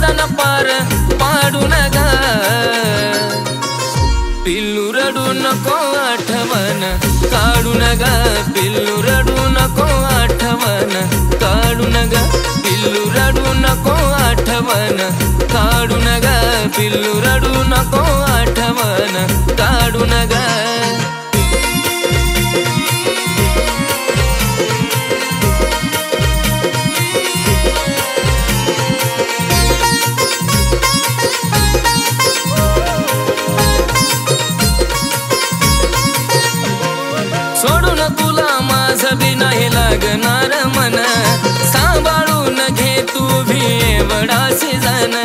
माझा पार पाडू नका पिल्लू रडू नको आठवण काढू नका पिल्लू रडू नको आठवण काढू नका पिल्लू रडू नको आठवण काढू नका पिल्लू रडू नको आठवण काढू नका सोडून तुला माझं बी नाही लागणार मन सांभाळून घे तू भी एवढा सीजन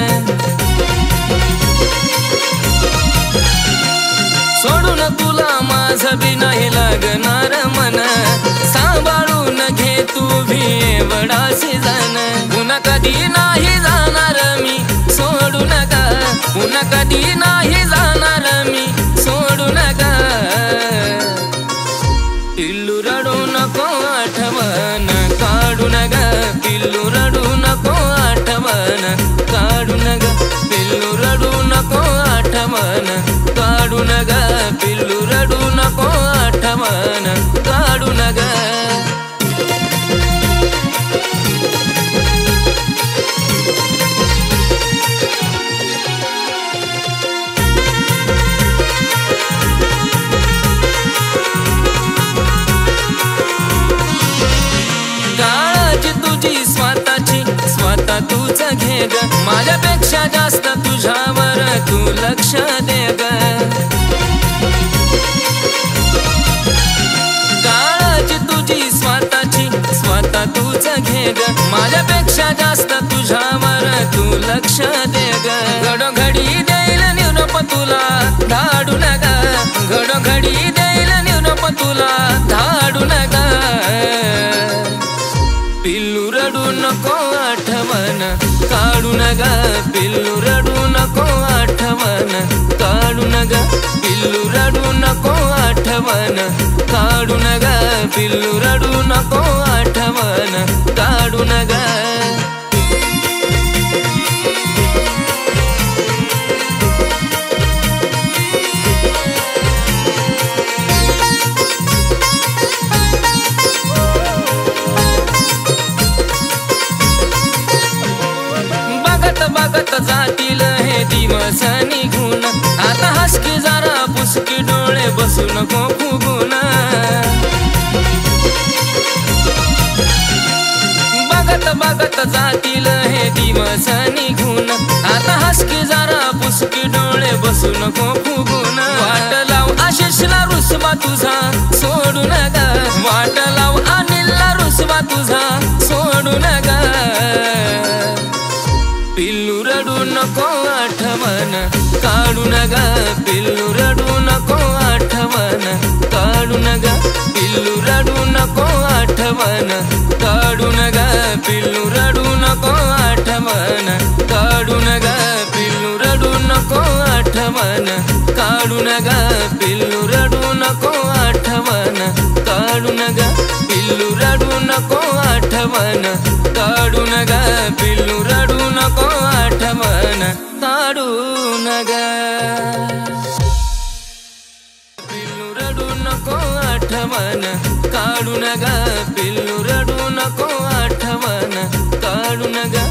सोडून तुला माझं बी नाही लागणार मन सांभाळून घे तू भी एवढा सीजन पुन्हा कधी नाही जाणार मी सोडू नका पुन्हा कधी नाही जाणार मी सोडू नका पिल्लू रडू नको आठवण काढू नका पिल्लू रडू नको आठवण काढू नका पिल्लू रडू नको आठवण काढू नका पिल्लू रडू नको आठवण काढू नका तूच घे ग माझ्यापेक्षा जास्त तुझ्यावर तू लक्ष दे ग काळजी तुझी स्वतःची स्वतः तूच घे ग माझ्यापेक्षा जास्त तुझ्यावर तू लक्ष दे ग घडोघडी देईल निवडप तुला धाडू नका घडोघडी देईल निवडप तुला धाडू नका पिल्लू रडू नको आठवण काढू नका पिल्लू रडू नको आठवण काढू नका पिल्लू रडू नको आठवण काढू नका पिल्लू रडू नको आठवण काढू नका बघत जातील हे दिवस निघून आता हसकी जरा पुसकी डोळे बसू नको फुगून बघत जातील हे दिवस निघून आता हसकी जरा पुसकी डोळे बसू नको फुगून वाट लाव आशिषला रुसवा तुझा सोडू नका वाट लाव अनिलला रुसवा तुझा सोडू नका पिल्लू रडू नको आठवण काढू नका पिल्लू रडू नको आठवण काढू नका पिल्लू रडू नको आठवण काढू नका पिल्लू रडू नको आठवण काढू नका पिल्लू रडू नको आठवण काढू नका पिल्लू रडू नको आठवण काढू नका पिल्लू रडू नको आठवण काढू नका पिल्लू रडू नको आठवण काढू नका पिल्लू रडू नको आठवण काढू नका पिल्लू रडू नको आठवण काढू नका